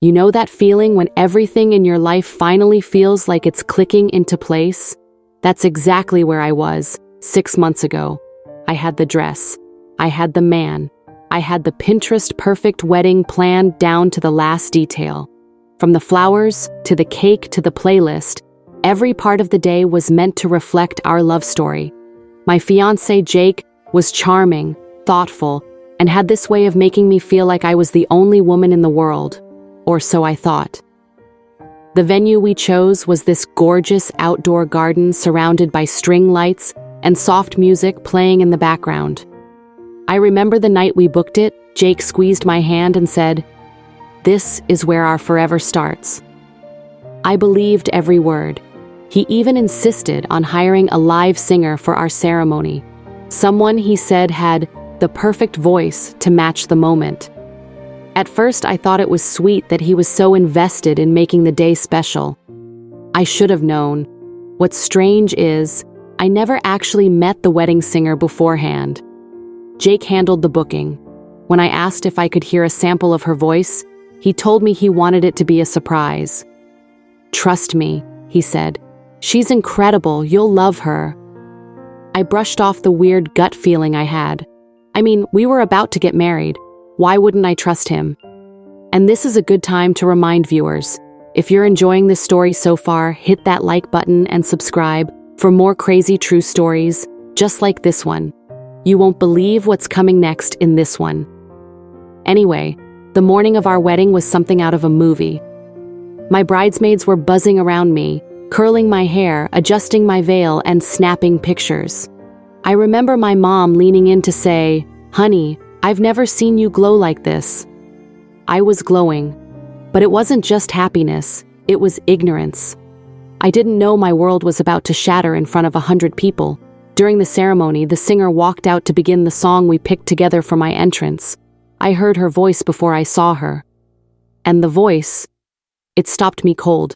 You know that feeling when everything in your life finally feels like it's clicking into place? That's exactly where I was 6 months ago. I had the dress. I had the man. I had the Pinterest-perfect wedding planned down to the last detail. From the flowers, to the cake, to the playlist, every part of the day was meant to reflect our love story. My fiancé, Jake, was charming, thoughtful, and had this way of making me feel like I was the only woman in the world. Or so I thought. The venue we chose was this gorgeous outdoor garden surrounded by string lights and soft music playing in the background. I remember the night we booked it, Jake squeezed my hand and said, "This is where our forever starts." I believed every word. He even insisted on hiring a live singer for our ceremony. Someone, he said, had the perfect voice to match the moment. At first, I thought it was sweet that he was so invested in making the day special. I should have known. What's strange is, I never actually met the wedding singer beforehand. Jake handled the booking. When I asked if I could hear a sample of her voice, he told me he wanted it to be a surprise. "Trust me," he said. "She's incredible, you'll love her." I brushed off the weird gut feeling I had. I mean, we were about to get married. Why wouldn't I trust him? And this is a good time to remind viewers, if you're enjoying this story so far, hit that like button and subscribe for more crazy true stories, just like this one. You won't believe what's coming next in this one. Anyway, the morning of our wedding was something out of a movie. My bridesmaids were buzzing around me, curling my hair, adjusting my veil, and snapping pictures. I remember my mom leaning in to say, "Honey, I've never seen you glow like this." I was glowing, but it wasn't just happiness, it was ignorance. I didn't know my world was about to shatter in front of 100 people. During the ceremony, the singer walked out to begin the song we picked together for my entrance. I heard her voice before I saw her. And the voice, it stopped me cold.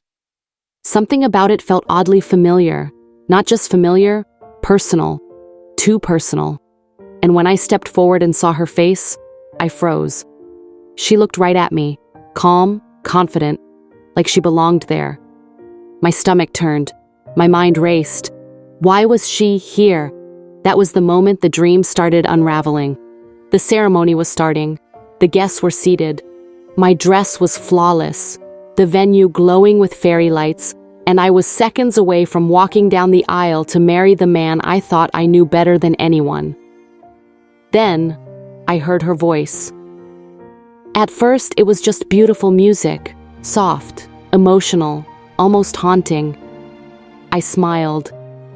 Something about it felt oddly familiar. Not just familiar, personal. Too personal. And when I stepped forward and saw her face, I froze. She looked right at me, calm, confident, like she belonged there. My stomach turned. My mind raced. Why was she here? That was the moment the dream started unraveling. The ceremony was starting. The guests were seated. My dress was flawless, the venue glowing with fairy lights, and I was seconds away from walking down the aisle to marry the man I thought I knew better than anyone. Then, I heard her voice. At first, it was just beautiful music, soft, emotional, almost haunting. I smiled.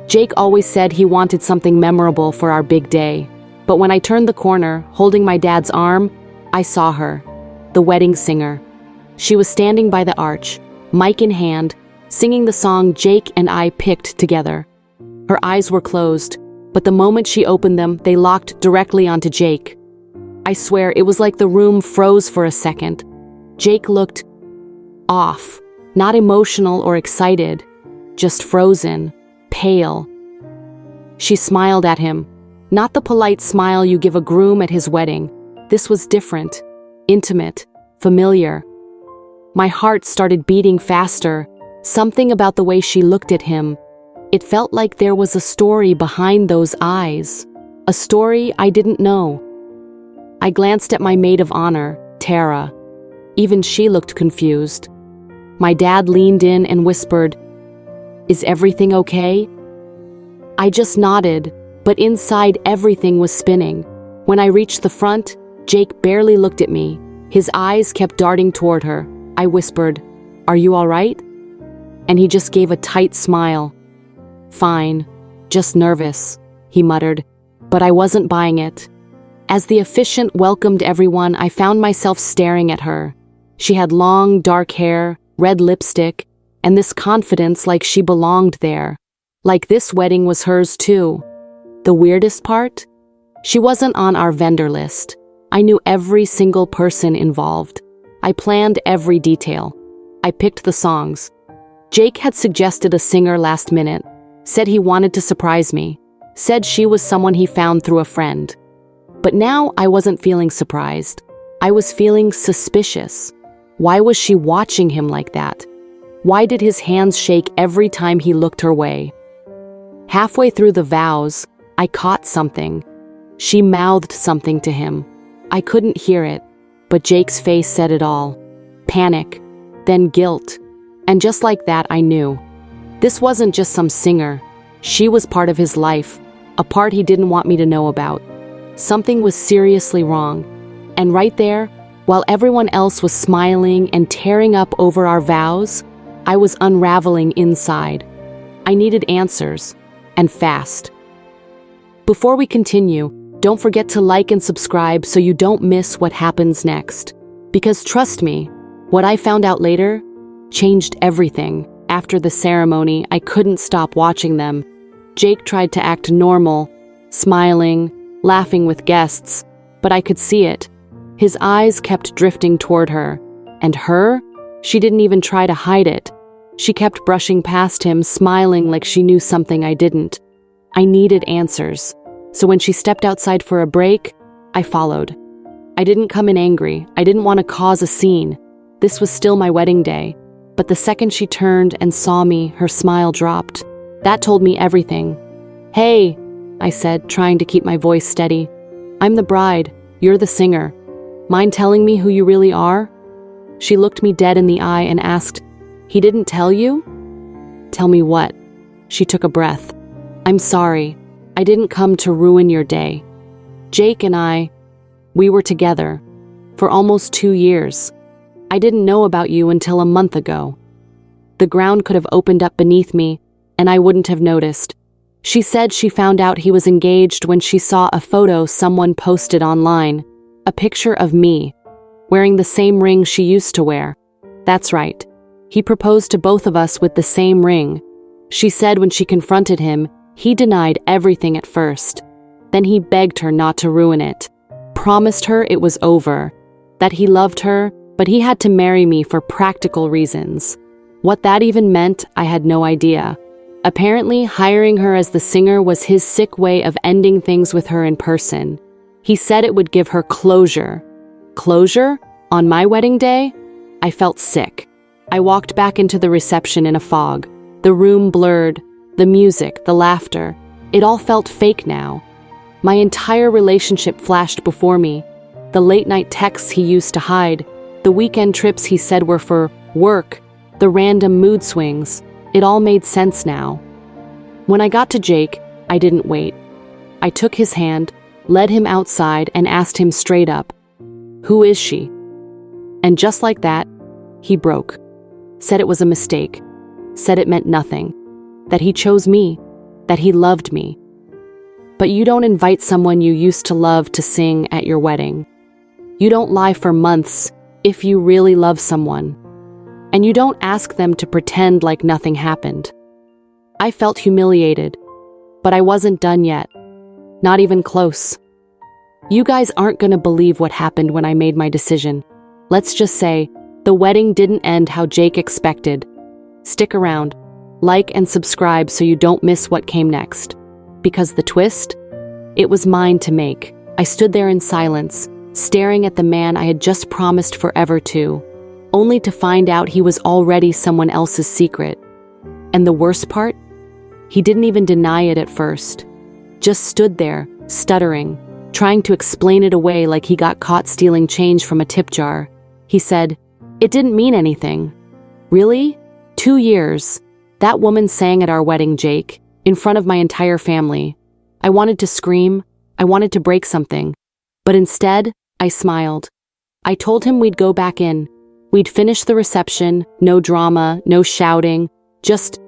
Jake always said he wanted something memorable for our big day. But when I turned the corner, holding my dad's arm, I saw her, the wedding singer. She was standing by the arch, mic in hand, singing the song Jake and I picked together. Her eyes were closed, but the moment she opened them, they locked directly onto Jake. I swear, it was like the room froze for a second. Jake looked off, not emotional or excited, just frozen, pale. She smiled at him, not the polite smile you give a groom at his wedding. This was different, intimate, familiar. My heart started beating faster, something about the way she looked at him. It felt like there was a story behind those eyes, a story I didn't know. I glanced at my maid of honor, Tara. Even she looked confused. My dad leaned in and whispered, "Is everything okay?" I just nodded, but inside everything was spinning. When I reached the front, Jake barely looked at me. His eyes kept darting toward her. I whispered, "Are you all right?" And he just gave a tight smile. "Fine, just nervous," he muttered, but I wasn't buying it. As the officiant welcomed everyone, I found myself staring at her. She had long, dark hair, red lipstick, and this confidence like she belonged there. Like this wedding was hers too. The weirdest part? She wasn't on our vendor list. I knew every single person involved. I planned every detail. I picked the songs. Jake had suggested a singer last minute, said he wanted to surprise me, said she was someone he found through a friend. But now I wasn't feeling surprised. I was feeling suspicious. Why was she watching him like that? Why did his hands shake every time he looked her way? Halfway through the vows, I caught something. She mouthed something to him. I couldn't hear it, but Jake's face said it all. Panic, then guilt. And just like that, I knew. This wasn't just some singer. She was part of his life, a part he didn't want me to know about. Something was seriously wrong. And right there, while everyone else was smiling and tearing up over our vows, I was unraveling inside. I needed answers, and fast. Before we continue, don't forget to like and subscribe so you don't miss what happens next. Because trust me, what I found out later changed everything. After the ceremony, I couldn't stop watching them. Jake tried to act normal, smiling, laughing with guests, but I could see it. His eyes kept drifting toward her. And her? She didn't even try to hide it. She kept brushing past him, smiling like she knew something I didn't. I needed answers. So when she stepped outside for a break, I followed. I didn't come in angry. I didn't want to cause a scene. This was still my wedding day. But the second she turned and saw me, her smile dropped. That told me everything. "Hey," I said, trying to keep my voice steady. "I'm the bride. You're the singer. Mind telling me who you really are?" She looked me dead in the eye and asked, "He didn't tell you?" "Tell me what?" She took a breath. "I'm sorry. I didn't come to ruin your day. Jake and we were together for almost 2 years. I didn't know about you until a month ago." The ground could have opened up beneath me, and I wouldn't have noticed. She said she found out he was engaged when she saw a photo someone posted online, a picture of me, wearing the same ring she used to wear. That's right. He proposed to both of us with the same ring. She said when she confronted him, he denied everything at first. Then he begged her not to ruin it, promised her it was over, that he loved her, but he had to marry me for practical reasons. What that even meant, I had no idea. Apparently, hiring her as the singer was his sick way of ending things with her in person. He said it would give her closure. Closure? On my wedding day? I felt sick. I walked back into the reception in a fog. The room blurred, the music, the laughter. It all felt fake now. My entire relationship flashed before me. The late-night texts he used to hide, the weekend trips he said were for work, the random mood swings. It all made sense now. When I got to Jake, I didn't wait. I took his hand, led him outside, and asked him straight up, "Who is she?" And just like that, he broke. Said it was a mistake. Said it meant nothing. That he chose me. That he loved me. But you don't invite someone you used to love to sing at your wedding. You don't lie for months if you really love someone. And you don't ask them to pretend like nothing happened. I felt humiliated, but I wasn't done yet. Not even close. You guys aren't gonna believe what happened when I made my decision. Let's just say, the wedding didn't end how Jake expected. Stick around, like and subscribe so you don't miss what came next. Because the twist? It was mine to make. I stood there in silence, staring at the man I had just promised forever to, only to find out he was already someone else's secret. And the worst part? He didn't even deny it at first. Just stood there, stuttering, trying to explain it away like he got caught stealing change from a tip jar. He said, "It didn't mean anything." Really? 2 years. That woman sang at our wedding, Jake, in front of my entire family. I wanted to scream. I wanted to break something. But instead, I smiled. I told him we'd go back in. We'd finish the reception, no drama, no shouting, just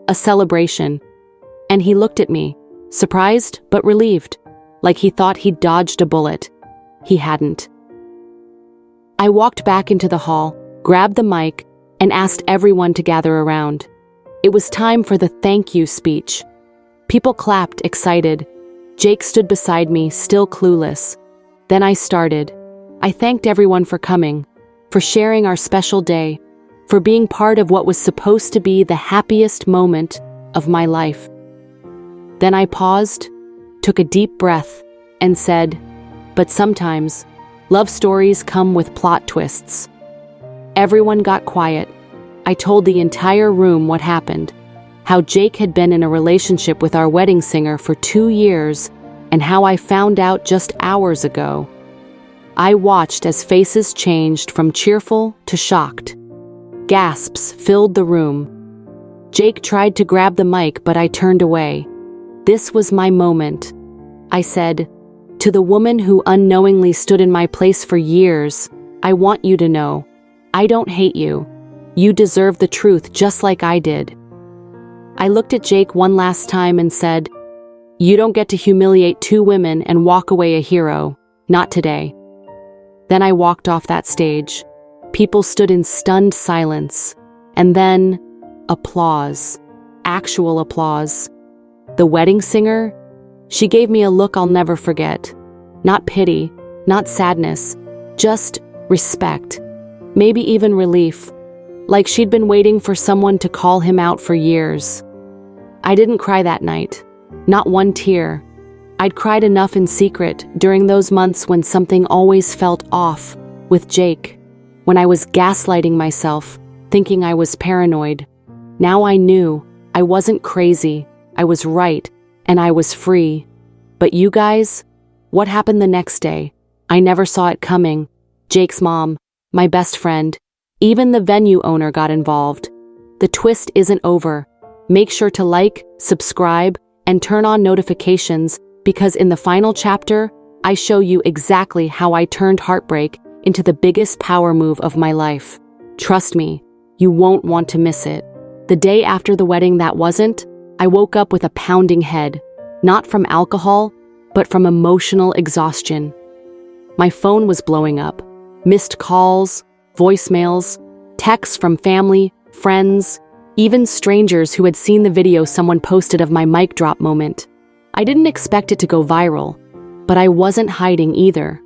a celebration. And he looked at me, surprised but relieved, like he thought he'd dodged a bullet. He hadn't. I walked back into the hall, grabbed the mic, and asked everyone to gather around. It was time for the thank you speech. People clapped, excited. Jake stood beside me, still clueless. Then I started. I thanked everyone for coming, for sharing our special day, for being part of what was supposed to be the happiest moment of my life. Then I paused, took a deep breath, and said, "But sometimes, love stories come with plot twists." Everyone got quiet. I told the entire room what happened, how Jake had been in a relationship with our wedding singer for 2 years, and how I found out just hours ago. I watched as faces changed from cheerful to shocked. Gasps filled the room. Jake tried to grab the mic, but I turned away. This was my moment. I said, "To the woman who unknowingly stood in my place for years, I want you to know, I don't hate you. You deserve the truth just like I did." I looked at Jake one last time and said, "You don't get to humiliate 2 women and walk away a hero. Not today." Then I walked off that stage. People stood in stunned silence. And then, applause. Actual applause. The wedding singer? She gave me a look I'll never forget. Not pity, not sadness, just respect. Maybe even relief. Like she'd been waiting for someone to call him out for years. I didn't cry that night. Not one tear. I'd cried enough in secret during those months when something always felt off with Jake, when I was gaslighting myself, thinking I was paranoid. Now I knew I wasn't crazy, I was right, and I was free. But you guys, what happened the next day? I never saw it coming. Jake's mom, my best friend, even the venue owner got involved. The twist isn't over. Make sure to like, subscribe, and turn on notifications, because in the final chapter, I show you exactly how I turned heartbreak into the biggest power move of my life. Trust me, you won't want to miss it. The day after the wedding that wasn't, I woke up with a pounding head, not from alcohol, but from emotional exhaustion. My phone was blowing up. Missed calls, voicemails, texts from family, friends, even strangers who had seen the video someone posted of my mic drop moment. I didn't expect it to go viral, but I wasn't hiding either.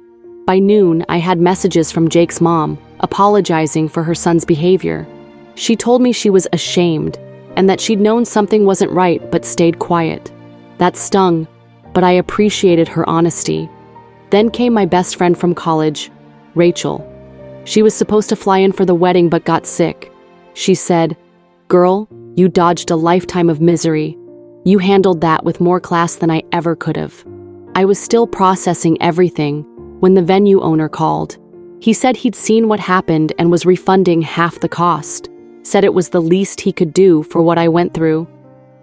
By noon, I had messages from Jake's mom, apologizing for her son's behavior. She told me she was ashamed, and that she'd known something wasn't right but stayed quiet. That stung, but I appreciated her honesty. Then came my best friend from college, Rachel. She was supposed to fly in for the wedding but got sick. She said, "Girl, you dodged a lifetime of misery. You handled that with more class than I ever could have." I was still processing everything when the venue owner called. He said he'd seen what happened and was refunding half the cost. Said it was the least he could do for what I went through.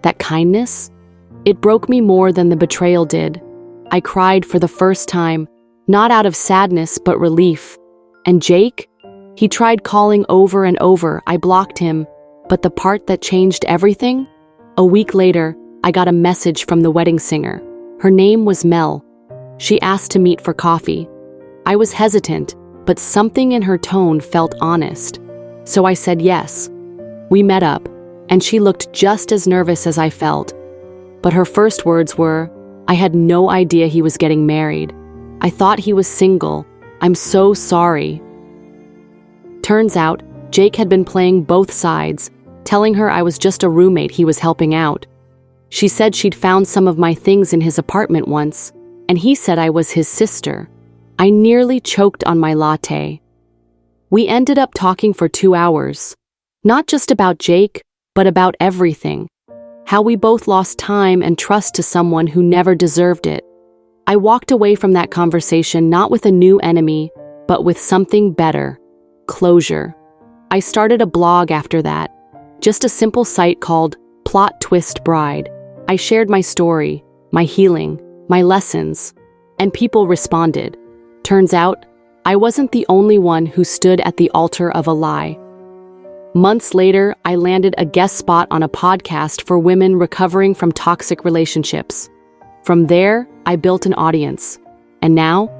That kindness? It broke me more than the betrayal did. I cried for the first time, not out of sadness but relief. And Jake? He tried calling over and over. I blocked him. But the part that changed everything? A week later, I got a message from the wedding singer. Her name was Mel. She asked to meet for coffee. I was hesitant, but something in her tone felt honest. So I said yes. We met up, and she looked just as nervous as I felt. But her first words were, "I had no idea he was getting married. I thought he was single. I'm so sorry." Turns out, Jake had been playing both sides, telling her I was just a roommate he was helping out. She said she'd found some of my things in his apartment once, and he said I was his sister. I nearly choked on my latte. We ended up talking for 2 hours. Not just about Jake, but about everything. How we both lost time and trust to someone who never deserved it. I walked away from that conversation not with a new enemy, but with something better. Closure. I started a blog after that. Just a simple site called Plot Twist Bride. I shared my story, my healing, my lessons, and people responded. Turns out, I wasn't the only one who stood at the altar of a lie. Months later, I landed a guest spot on a podcast for women recovering from toxic relationships. From there, I built an audience. And now,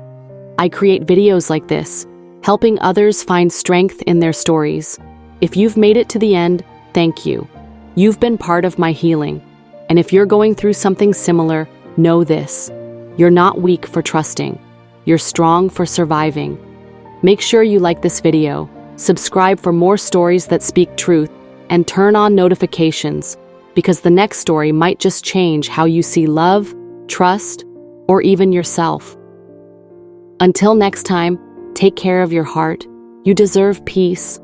I create videos like this, helping others find strength in their stories. If you've made it to the end, thank you. You've been part of my healing. And if you're going through something similar, know this. You're not weak for trusting. You're strong for surviving. Make sure you like this video, subscribe for more stories that speak truth, and turn on notifications, because the next story might just change how you see love, trust, or even yourself. Until next time, take care of your heart. You deserve peace,